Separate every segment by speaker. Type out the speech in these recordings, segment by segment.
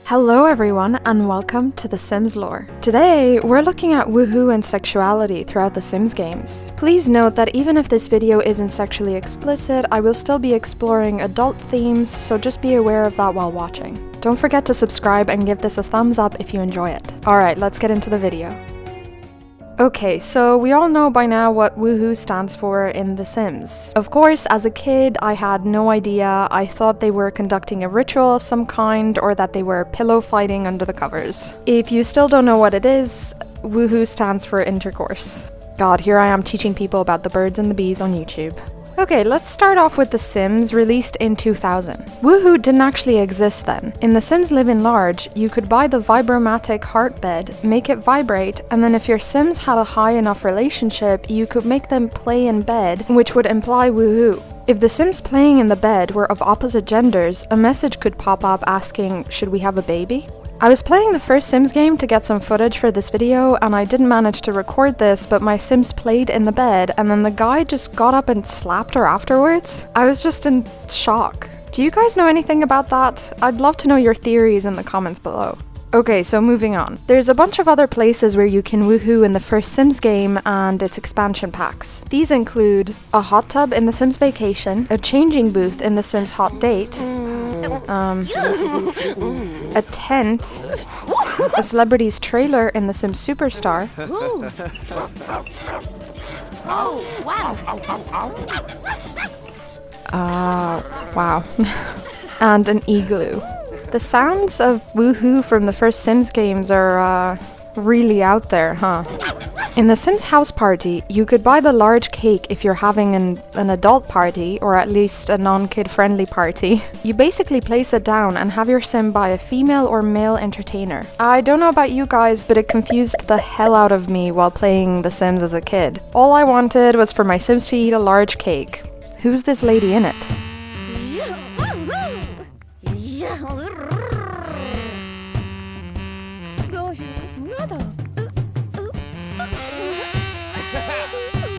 Speaker 1: Hello everyone and welcome to The Sims lore. Today, we're looking at woohoo and sexuality throughout the Sims games. Please note that even if this video isn't sexually explicit, I will still be exploring adult themes, so just be aware of that while watching. Don't forget to subscribe and give this a thumbs up if you enjoy it. Alright, let's get into the video. Okay, so we all know by now what woohoo stands for in The Sims. Of course, as a kid, I had no idea. I thought they were conducting a ritual of some kind or that they were pillow fighting under the covers. If you still don't know what it is, woohoo stands for intercourse. God, here I am teaching people about the birds and the bees on YouTube. Okay, let's start off with The Sims, released in 2000. Woohoo didn't actually exist then. In The Sims Live in Large, you could buy the vibromatic heart bed, make it vibrate, and then if your Sims had a high enough relationship, you could make them play in bed, which would imply woohoo. If the Sims playing in the bed were of opposite genders, a message could pop up asking, "Should we have a baby?" I was playing the first Sims game to get some footage for this video, and I didn't manage to record this, but my Sims played in the bed, and then the guy just got up and slapped her afterwards. I was just in shock. Do you guys know anything about that? I'd love to know your theories in the comments below. Okay, so moving on. There's a bunch of other places where you can woohoo in the first Sims game and its expansion packs. These include a hot tub in The Sims Vacation, a changing booth in The Sims Hot Date, a tent, a celebrity's trailer in The Sims Superstar, wow, and an igloo. The sounds of woohoo from the first Sims games are, really out there, huh? In The Sims House Party, you could buy the large cake if you're having an adult party, or at least a non-kid friendly party. You basically place it down and have your Sim buy a female or male entertainer. I don't know about you guys, but it confused the hell out of me while playing The Sims as a kid. All I wanted was for my Sims to eat a large cake. Who's this lady in it?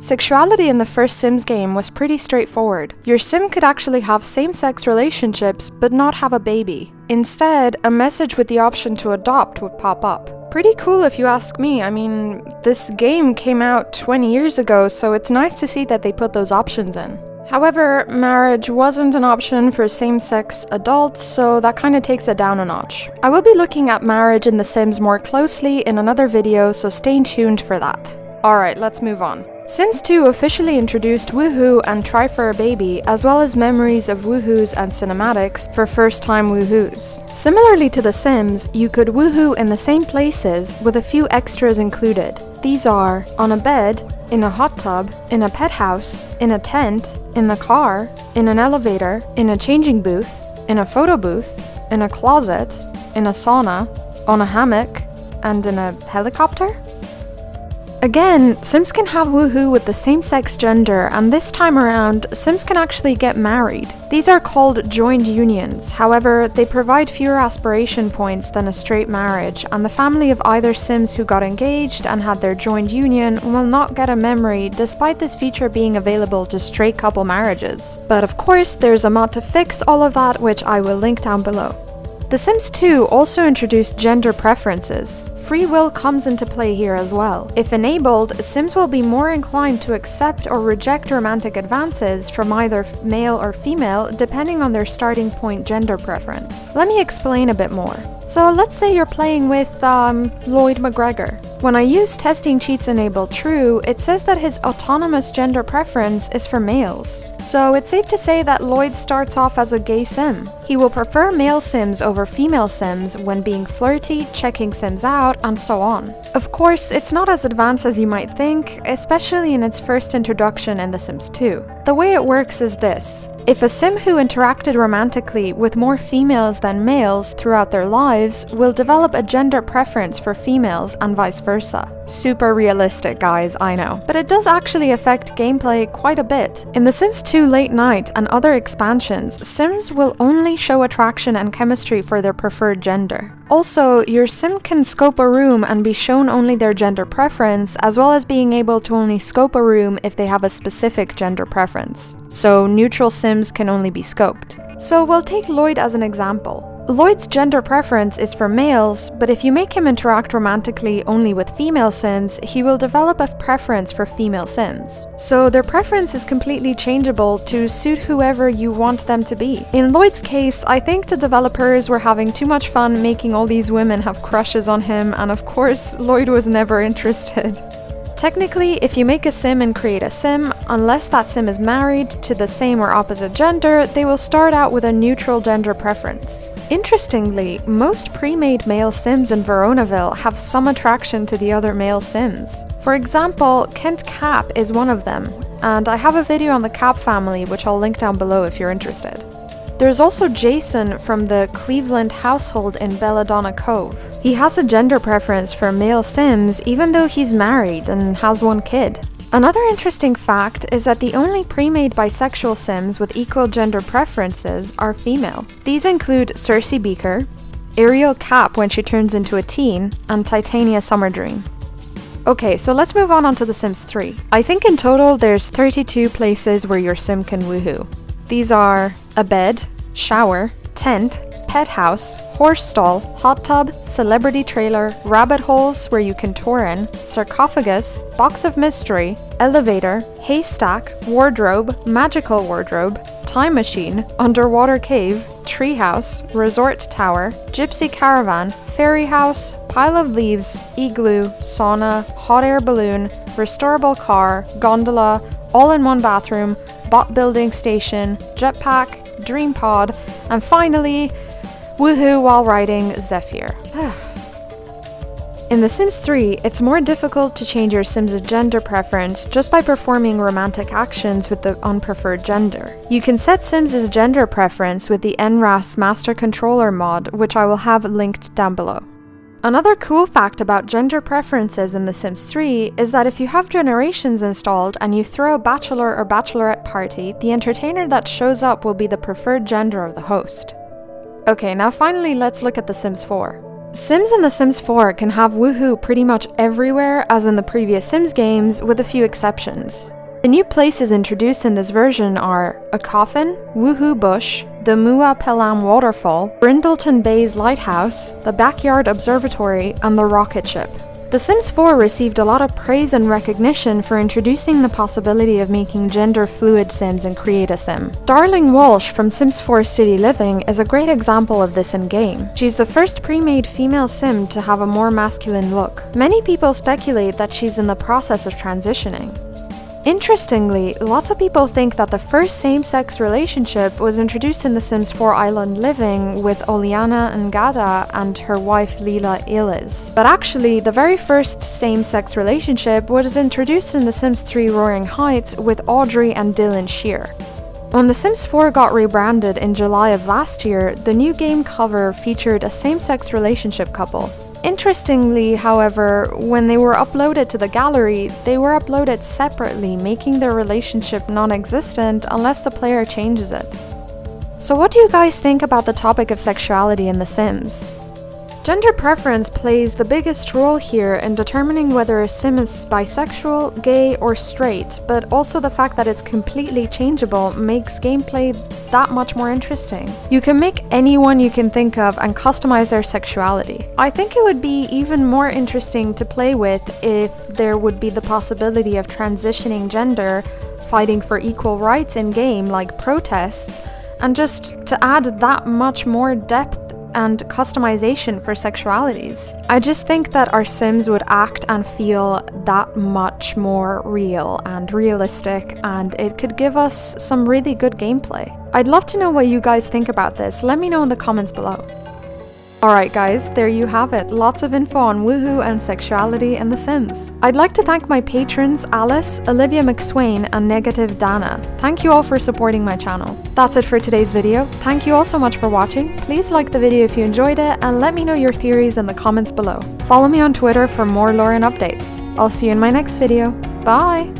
Speaker 1: Sexuality in the first Sims game was pretty straightforward. Your Sim could actually have same-sex relationships, but not have a baby. Instead, a message with the option to adopt would pop up. Pretty cool if you ask me. I mean, this game came out 20 years ago, so it's nice to see that they put those options in. However, marriage wasn't an option for same-sex adults, so that kind of takes it down a notch. I will be looking at marriage in The Sims more closely in another video, so stay tuned for that. Alright, let's move on. Sims 2 officially introduced woohoo and try for a baby, as well as memories of woohoos and cinematics for first-time woohoos. Similarly to The Sims, you could woohoo in the same places with a few extras included. These are on a bed, in a hot tub, in a pet house, in a tent, in the car, in an elevator, in a changing booth, in a photo booth, in a closet, in a sauna, on a hammock, and in a helicopter? Again, Sims can have woohoo with the same-sex gender, and this time around, Sims can actually get married. These are called joined unions. However, they provide fewer aspiration points than a straight marriage, and the family of either Sims who got engaged and had their joined union will not get a memory, despite this feature being available to straight couple marriages. But of course, there's a mod to fix all of that, which I will link down below. The Sims 2 also introduced gender preferences. Free will comes into play here as well. If enabled, Sims will be more inclined to accept or reject romantic advances from either male or female, depending on their starting point gender preference. Let me explain a bit more. So let's say you're playing with, Lloyd McGregor. When I use testing cheats enabled true, it says that his autonomous gender preference is for males. So it's safe to say that Lloyd starts off as a gay Sim. He will prefer male Sims over female Sims when being flirty, checking Sims out, and so on. Of course, it's not as advanced as you might think, especially in its first introduction in The Sims 2. The way it works is this. If a Sim who interacted romantically with more females than males throughout their lives will develop a gender preference for females and vice versa. Super realistic, guys, I know. But it does actually affect gameplay quite a bit. In The Sims 2 Late Night and other expansions, Sims will only show attraction and chemistry for their preferred gender. Also, your Sim can scope a room and be shown only their gender preference, as well as being able to only scope a room if they have a specific gender preference. So neutral Sims can only be scoped. So we'll take Lloyd as an example. Lloyd's gender preference is for males, but if you make him interact romantically only with female Sims, he will develop a preference for female Sims. So their preference is completely changeable to suit whoever you want them to be. In Lloyd's case, I think the developers were having too much fun making all these women have crushes on him, and of course, Lloyd was never interested. Technically, if you make a sim and create a sim, unless that sim is married to the same or opposite gender, they will start out with a neutral gender preference. Interestingly, most pre-made male sims in Veronaville have some attraction to the other male sims. For example, Kent Cap is one of them, and I have a video on the Cap family which I'll link down below if you're interested. There's also Jason from the Cleveland household in Belladonna Cove. He has a gender preference for male Sims even though he's married and has one kid. Another interesting fact is that the only pre-made bisexual Sims with equal gender preferences are female. These include Cersei Beaker, Ariel Cap when she turns into a teen, and Titania Summerdream. Okay, so let's move on to The Sims 3. I think in total there's 32 places where your sim can woohoo. These are a bed, shower, tent, pet house, horse stall, hot tub, celebrity trailer, rabbit holes where you can tour in, sarcophagus, box of mystery, elevator, haystack, wardrobe, magical wardrobe, time machine, underwater cave, treehouse, resort tower, gypsy caravan, fairy house, pile of leaves, igloo, sauna, hot air balloon, restorable car, gondola, all-in-one bathroom, bot building station, jetpack, dream pod, and finally, woohoo while riding Zephyr. In The Sims 3, it's more difficult to change your Sim's gender preference just by performing romantic actions with the unpreferred gender. You can set Sim's gender preference with the NRAS Master Controller mod, which I will have linked down below. Another cool fact about gender preferences in The Sims 3 is that if you have generations installed and you throw a bachelor or bachelorette party, the entertainer that shows up will be the preferred gender of the host. Okay, now finally let's look at The Sims 4. Sims in The Sims 4 can have woohoo pretty much everywhere as in the previous Sims games, with a few exceptions. The new places introduced in this version are a coffin, woohoo bush, the Mua Pelam waterfall, Brindleton Bay's lighthouse, the backyard observatory, and the rocket ship. The Sims 4 received a lot of praise and recognition for introducing the possibility of making gender-fluid Sims in Create a Sim. Darling Walsh from Sims 4 City Living is a great example of this in-game. She's the first pre-made female Sim to have a more masculine look. Many people speculate that she's in the process of transitioning. Interestingly, lots of people think that the first same-sex relationship was introduced in The Sims 4 Island Living with Oliana Ngada and her wife Lila Illiz. But actually, the very first same-sex relationship was introduced in The Sims 3 Roaring Heights with Audrey and Dylan Shear. When The Sims 4 got rebranded in July of last year, the new game cover featured a same-sex relationship couple. Interestingly, however, when they were uploaded to the gallery, they were uploaded separately, making their relationship non-existent unless the player changes it. So what do you guys think about the topic of sexuality in The Sims? Gender preference plays the biggest role here in determining whether a sim is bisexual, gay, or straight, but also the fact that it's completely changeable makes gameplay that much more interesting. You can make anyone you can think of and customize their sexuality. I think it would be even more interesting to play with if there would be the possibility of transitioning gender, fighting for equal rights in-game like protests, and just to add that much more depth and customization for sexualities. I just think that our Sims would act and feel that much more real and realistic, and it could give us some really good gameplay. I'd love to know what you guys think about this. Let me know in the comments below. Alright guys, there you have it. Lots of info on woohoo and sexuality in The Sims. I'd like to thank my patrons Alice, Olivia McSwayn, and NegativeDanna. Thank you all for supporting my channel. That's it for today's video. Thank you all so much for watching. Please like the video if you enjoyed it, and let me know your theories in the comments below. Follow me on Twitter for more lore and updates. I'll see you in my next video. Bye!